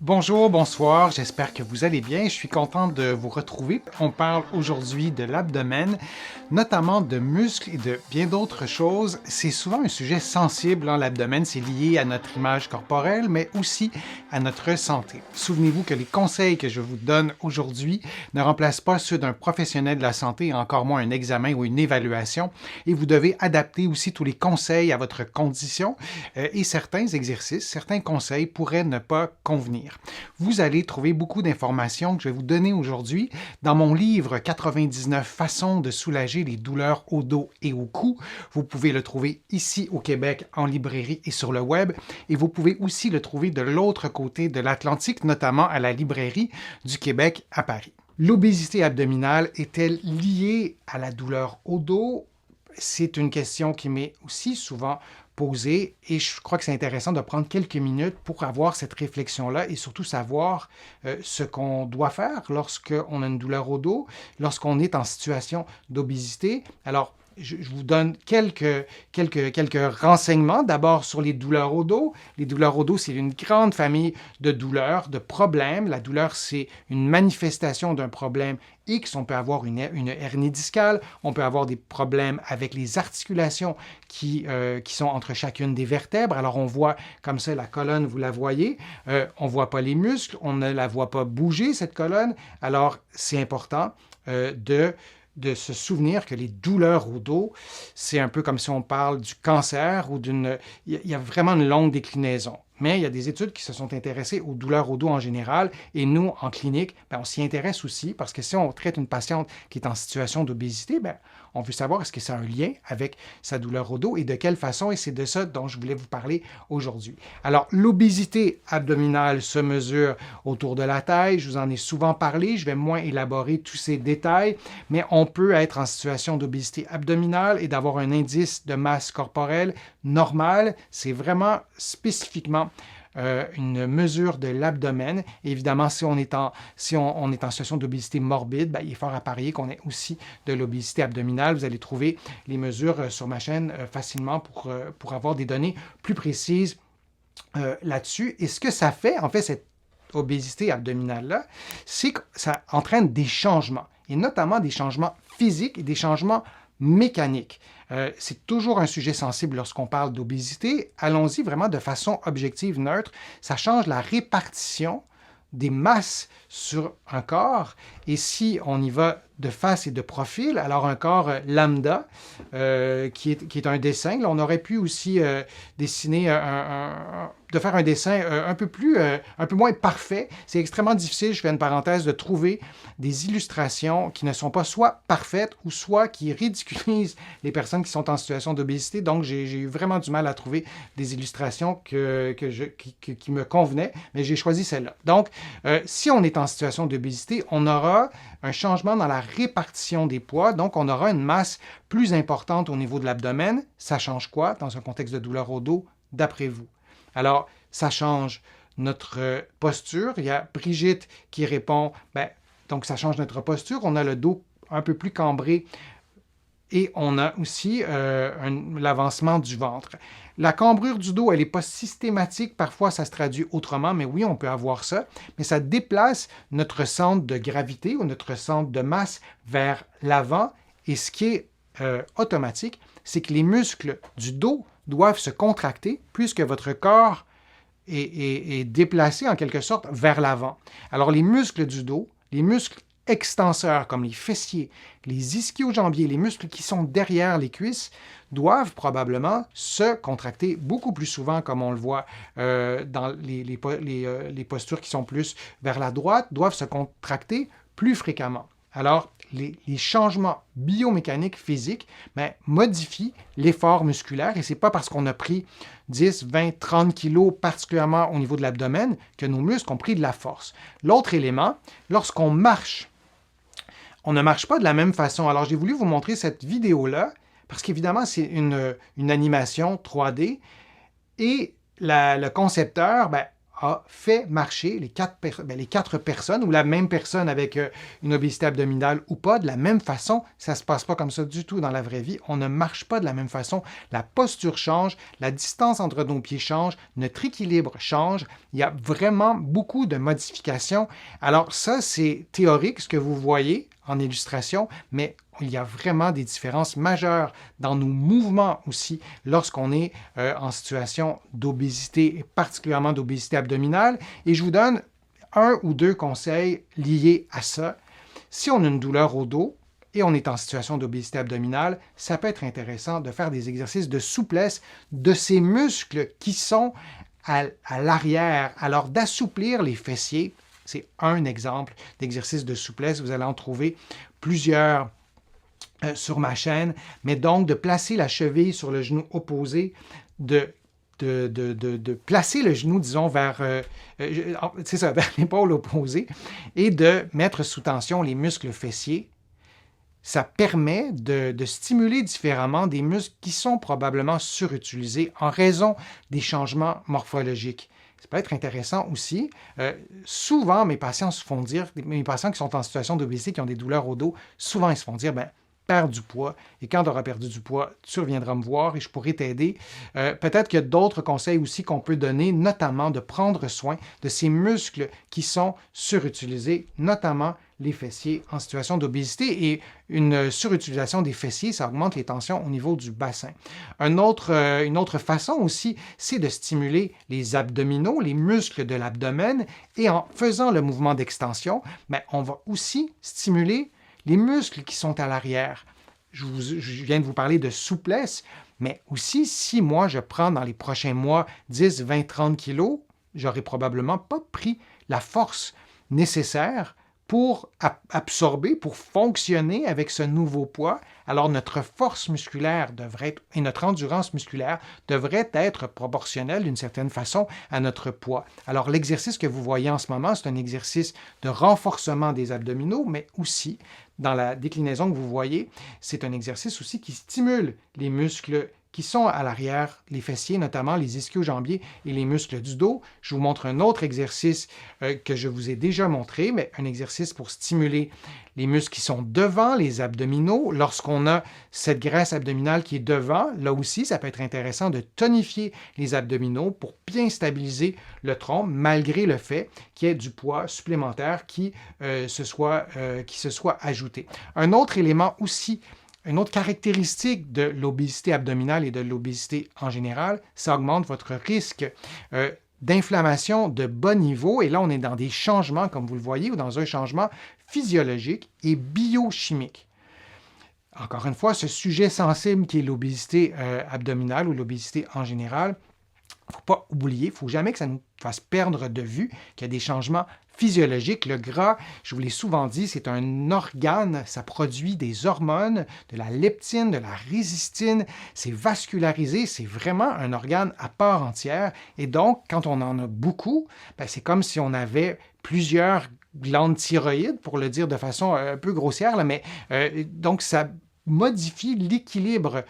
Bonjour, bonsoir, j'espère que vous allez bien. Je suis content de vous retrouver. On parle aujourd'hui de l'abdomen, notamment de muscles et de bien d'autres choses. C'est souvent un sujet sensible, l'abdomen, c'est lié à notre image corporelle, mais aussi à notre santé. Souvenez-vous que les conseils que je vous donne aujourd'hui ne remplacent pas ceux d'un professionnel de la santé, encore moins un examen ou une évaluation, et vous devez adapter aussi tous les conseils à votre condition et certains exercices, certains conseils pourraient ne pas convenir. Vous allez trouver beaucoup d'informations que je vais vous donner aujourd'hui dans mon livre 99 façons de soulager les douleurs au dos et au cou. Vous pouvez le trouver ici au Québec en librairie et sur le web et vous pouvez aussi le trouver de l'autre côté de l'Atlantique, notamment à la librairie du Québec à Paris. L'obésité abdominale est-elle liée à la douleur au dos? C'est une question qui m'est aussi souvent posée et je crois que c'est intéressant de prendre quelques minutes pour avoir cette réflexion-là et surtout savoir ce qu'on doit faire lorsqu'on a une douleur au dos, lorsqu'on est en situation d'obésité. Alors, je vous donne quelques renseignements. D'abord sur les douleurs au dos. Les douleurs au dos, c'est une grande famille de douleurs, de problèmes. La douleur, c'est une manifestation d'un problème X. On peut avoir une hernie discale, on peut avoir des problèmes avec les articulations qui sont entre chacune des vertèbres. Alors on voit comme ça la colonne, vous la voyez. On ne voit pas les muscles, on ne la voit pas bouger, cette colonne. Alors c'est important de se souvenir que les douleurs au dos, c'est un peu comme si on parle du cancer ou d'une... Il y a vraiment une longue déclinaison. Mais il y a des études qui se sont intéressées aux douleurs au dos en général et nous, en clinique, on s'y intéresse aussi parce que si on traite une patiente qui est en situation d'obésité, on veut savoir est-ce que ça a un lien avec sa douleur au dos et de quelle façon, et c'est de ça dont je voulais vous parler aujourd'hui. Alors, l'obésité abdominale se mesure autour de la taille, je vous en ai souvent parlé, je vais moins élaborer tous ces détails, mais on peut être en situation d'obésité abdominale et d'avoir un indice de masse corporelle normal, c'est vraiment spécifiquement une mesure de l'abdomen. Évidemment, si on est en situation d'obésité morbide, il est fort à parier qu'on ait aussi de l'obésité abdominale. Vous allez trouver les mesures sur ma chaîne facilement pour avoir des données plus précises là-dessus. Et ce que ça fait, en fait, cette obésité abdominale-là, c'est que ça entraîne des changements, et notamment des changements physiques et des changements mécaniques. C'est toujours un sujet sensible lorsqu'on parle d'obésité. Allons-y vraiment de façon objective, neutre. Ça change la répartition des masses sur un corps. Et si on y va de face et de profil, alors un corps lambda, qui est un dessin, là, on aurait pu aussi dessiner de faire un dessin un peu moins parfait. C'est extrêmement difficile, je fais une parenthèse, de trouver des illustrations qui ne sont pas soit parfaites ou soit qui ridiculisent les personnes qui sont en situation d'obésité. Donc, j'ai eu vraiment du mal à trouver des illustrations qui me convenaient, mais j'ai choisi celle-là. Donc, si on est en situation d'obésité, on aura un changement dans la répartition des poids, donc on aura une masse plus importante au niveau de l'abdomen. Ça change quoi dans un contexte de douleur au dos, d'après vous? Alors, ça change notre posture. Il y a Brigitte qui répond, donc ça change notre posture. On a le dos un peu plus cambré et on a aussi l'avancement du ventre. La cambrure du dos, elle n'est pas systématique. Parfois, ça se traduit autrement, mais oui, on peut avoir ça. Mais ça déplace notre centre de gravité ou notre centre de masse vers l'avant. Et ce qui est automatique, c'est que les muscles du dos doivent se contracter puisque votre corps est déplacé en quelque sorte vers l'avant. Alors, les muscles du dos, les muscles extenseurs comme les fessiers, les ischio-jambiers, les muscles qui sont derrière les cuisses, doivent probablement se contracter beaucoup plus souvent, comme on le voit dans les postures qui sont plus vers la droite, doivent se contracter plus fréquemment. Alors, les changements biomécaniques physiques modifient l'effort musculaire et ce n'est pas parce qu'on a pris 10, 20, 30 kilos, particulièrement au niveau de l'abdomen, que nos muscles ont pris de la force. L'autre élément, lorsqu'on marche, on ne marche pas de la même façon. Alors, j'ai voulu vous montrer cette vidéo-là parce qu'évidemment, c'est une animation 3D et le concepteur a fait marcher les quatre personnes ou la même personne avec une obésité abdominale ou pas de la même façon. Ça ne se passe pas comme ça du tout dans la vraie vie. On ne marche pas de la même façon. La posture change, la distance entre nos pieds change, notre équilibre change. Il y a vraiment beaucoup de modifications. Alors ça, c'est théorique, ce que vous voyez en illustration, mais il y a vraiment des différences majeures dans nos mouvements aussi lorsqu'on est en situation d'obésité, et particulièrement d'obésité abdominale. Et je vous donne un ou deux conseils liés à ça. Si on a une douleur au dos et on est en situation d'obésité abdominale, ça peut être intéressant de faire des exercices de souplesse de ces muscles qui sont à l'arrière. Alors, d'assouplir les fessiers, c'est un exemple d'exercice de souplesse. Vous allez en trouver plusieurs sur ma chaîne, mais donc de placer la cheville sur le genou opposé, de placer le genou, disons, vers l'épaule opposée et de mettre sous tension les muscles fessiers. Ça permet de stimuler différemment des muscles qui sont probablement surutilisés en raison des changements morphologiques. Ça peut être intéressant aussi. Souvent, mes patients qui sont en situation d'obésité, qui ont des douleurs au dos, souvent ils se font dire, perds du poids, et quand tu auras perdu du poids, tu reviendras me voir et je pourrai t'aider. Peut-être qu'il y a d'autres conseils aussi qu'on peut donner, notamment de prendre soin de ces muscles qui sont surutilisés, notamment les fessiers en situation d'obésité. Et une surutilisation des fessiers, ça augmente les tensions au niveau du bassin. Une autre façon aussi, c'est de stimuler les abdominaux, les muscles de l'abdomen, et en faisant le mouvement d'extension, on va aussi stimuler les muscles qui sont à l'arrière. Je viens de vous parler de souplesse, mais aussi, si moi, je prends dans les prochains mois 10, 20, 30 kilos, j'aurai probablement pas pris la force nécessaire pour absorber, pour fonctionner avec ce nouveau poids. Alors, notre force musculaire et notre endurance musculaire devraient être proportionnelles d'une certaine façon à notre poids. Alors, l'exercice que vous voyez en ce moment, c'est un exercice de renforcement des abdominaux, mais aussi, dans la déclinaison que vous voyez, c'est un exercice aussi qui stimule les muscles qui sont à l'arrière, les fessiers, notamment les ischio-jambiers et les muscles du dos. Je vous montre un autre exercice que je vous ai déjà montré, mais un exercice pour stimuler les muscles qui sont devant les abdominaux. Lorsqu'on a cette graisse abdominale qui est devant, là aussi, ça peut être intéressant de tonifier les abdominaux pour bien stabiliser le tronc, malgré le fait qu'il y ait du poids supplémentaire qui se soit ajouté. Un autre élément aussi, une autre caractéristique de l'obésité abdominale et de l'obésité en général, ça augmente votre risque d'inflammation de bas niveau. Et là, on est dans des changements, comme vous le voyez, ou dans un changement physiologique et biochimique. Encore une fois, ce sujet sensible qui est l'obésité abdominale ou l'obésité en général, il ne faut pas oublier, il ne faut jamais que ça nous fasse perdre de vue qu'il y a des changements physiologiques. Le gras, je vous l'ai souvent dit, c'est un organe, ça produit des hormones, de la leptine, de la résistine, c'est vascularisé, c'est vraiment un organe à part entière. Et donc, quand on en a beaucoup, c'est comme si on avait plusieurs glandes thyroïdes, pour le dire de façon un peu grossière, là, mais donc ça modifie l'équilibre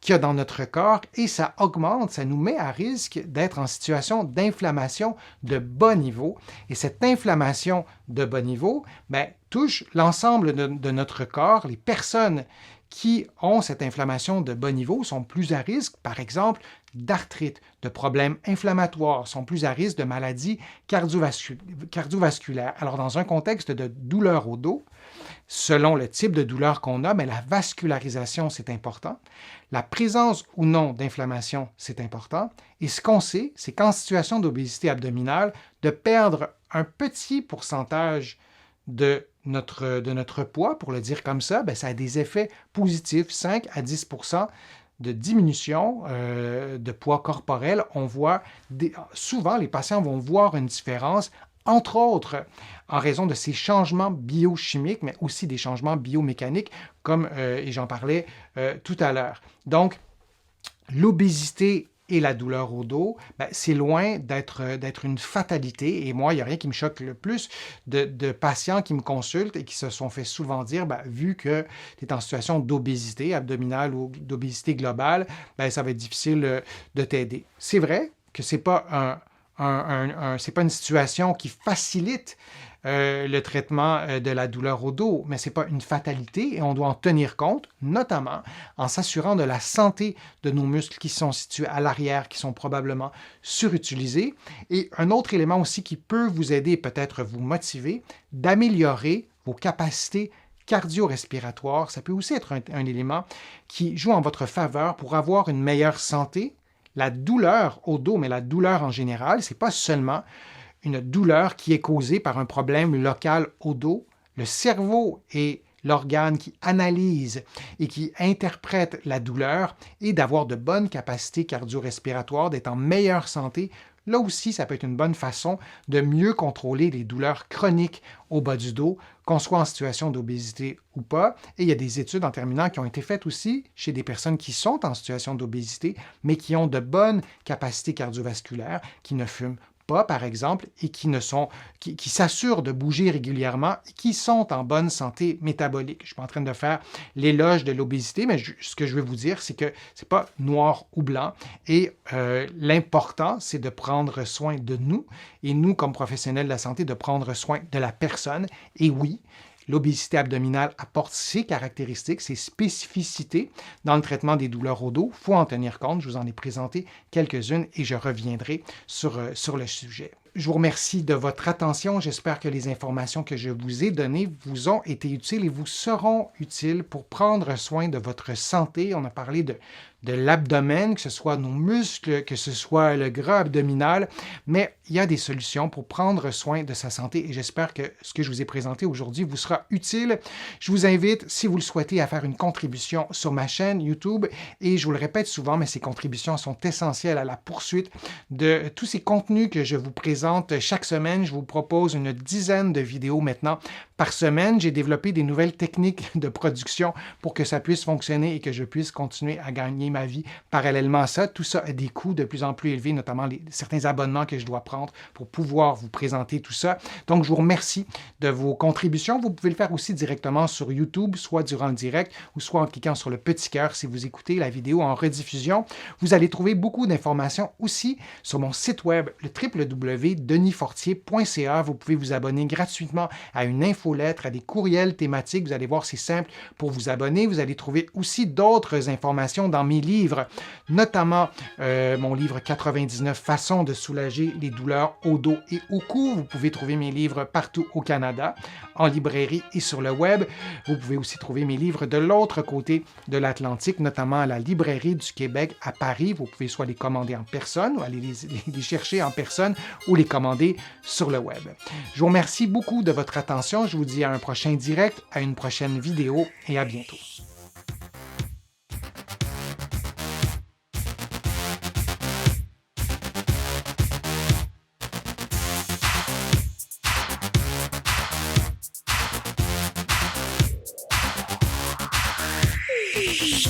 qu'il y a dans notre corps et ça augmente, ça nous met à risque d'être en situation d'inflammation de bas niveau. Et cette inflammation de bas niveau touche l'ensemble de notre corps. Les personnes qui ont cette inflammation de bas niveau sont plus à risque, par exemple, d'arthrite, de problèmes inflammatoires, sont plus à risque de maladies cardiovasculaires. Alors, dans un contexte de douleur au dos, selon le type de douleur qu'on a, la vascularisation, c'est important. La présence ou non d'inflammation, c'est important. Et ce qu'on sait, c'est qu'en situation d'obésité abdominale, de perdre un petit pourcentage de notre poids, pour le dire comme ça, ça a des effets positifs, 5 à 10 de diminution de poids corporel. On voit souvent, les patients vont voir une différence, entre autres en raison de ces changements biochimiques, mais aussi des changements biomécaniques, et j'en parlais tout à l'heure. Donc, l'obésité et la douleur au dos, c'est loin d'être une fatalité. Et moi, il n'y a rien qui me choque le plus de patients qui me consultent et qui se sont fait souvent dire, vu que tu es en situation d'obésité abdominale ou d'obésité globale, ça va être difficile de t'aider. C'est vrai que ce n'est pas c'est pas une situation qui facilite le traitement de la douleur au dos, mais ce n'est pas une fatalité et on doit en tenir compte, notamment en s'assurant de la santé de nos muscles qui sont situés à l'arrière, qui sont probablement surutilisés. Et un autre élément aussi qui peut vous aider, peut-être vous motiver, d'améliorer vos capacités cardio-respiratoires. Ça peut aussi être un élément qui joue en votre faveur pour avoir une meilleure santé. La douleur au dos, mais la douleur en général, ce n'est pas seulement une douleur qui est causée par un problème local au dos. Le cerveau est l'organe qui analyse et qui interprète la douleur et d'avoir de bonnes capacités cardio-respiratoires, d'être en meilleure santé. Là aussi, ça peut être une bonne façon de mieux contrôler les douleurs chroniques au bas du dos, qu'on soit en situation d'obésité ou pas. Et il y a des études en terminant qui ont été faites aussi chez des personnes qui sont en situation d'obésité, mais qui ont de bonnes capacités cardiovasculaires, qui ne fument pas, par exemple, et qui s'assurent de bouger régulièrement et qui sont en bonne santé métabolique. Je ne suis pas en train de faire l'éloge de l'obésité, mais ce que je veux vous dire, c'est que ce n'est pas noir ou blanc. Et l'important, c'est de prendre soin de nous, et nous, comme professionnels de la santé, de prendre soin de la personne. Et oui, l'obésité abdominale apporte ses caractéristiques, ses spécificités dans le traitement des douleurs au dos. Il faut en tenir compte. Je vous en ai présenté quelques-unes et je reviendrai sur le sujet. Je vous remercie de votre attention. J'espère que les informations que je vous ai données vous ont été utiles et vous seront utiles pour prendre soin de votre santé. On a parlé de l'abdomen, que ce soit nos muscles, que ce soit le gras abdominal, mais il y a des solutions pour prendre soin de sa santé et j'espère que ce que je vous ai présenté aujourd'hui vous sera utile. Je vous invite, si vous le souhaitez, à faire une contribution sur ma chaîne YouTube et je vous le répète souvent, mais ces contributions sont essentielles à la poursuite de tous ces contenus que je vous présente chaque semaine. Je vous propose une dizaine de vidéos maintenant par semaine. J'ai développé des nouvelles techniques de production pour que ça puisse fonctionner et que je puisse continuer à gagner ma vie parallèlement à ça. Tout ça a des coûts de plus en plus élevés, notamment certains abonnements que je dois prendre pour pouvoir vous présenter tout ça. Donc, je vous remercie de vos contributions. Vous pouvez le faire aussi directement sur YouTube, soit durant le direct ou soit en cliquant sur le petit cœur si vous écoutez la vidéo en rediffusion. Vous allez trouver beaucoup d'informations aussi sur mon site web, le www.denisfortier.ca. Vous pouvez vous abonner gratuitement à une infolettre, à des courriels thématiques. Vous allez voir, c'est simple pour vous abonner. Vous allez trouver aussi d'autres informations dans mes livres, notamment mon livre 99 façons de soulager les douleurs au dos et au cou. Vous pouvez trouver mes livres partout au Canada, en librairie et sur le web. Vous pouvez aussi trouver mes livres de l'autre côté de l'Atlantique, notamment à la librairie du Québec à Paris. Vous pouvez soit les commander en personne, ou aller les chercher en personne, ou les commander sur le web. Je vous remercie beaucoup de votre attention. Je vous dis à un prochain direct, à une prochaine vidéo et à bientôt. Shh.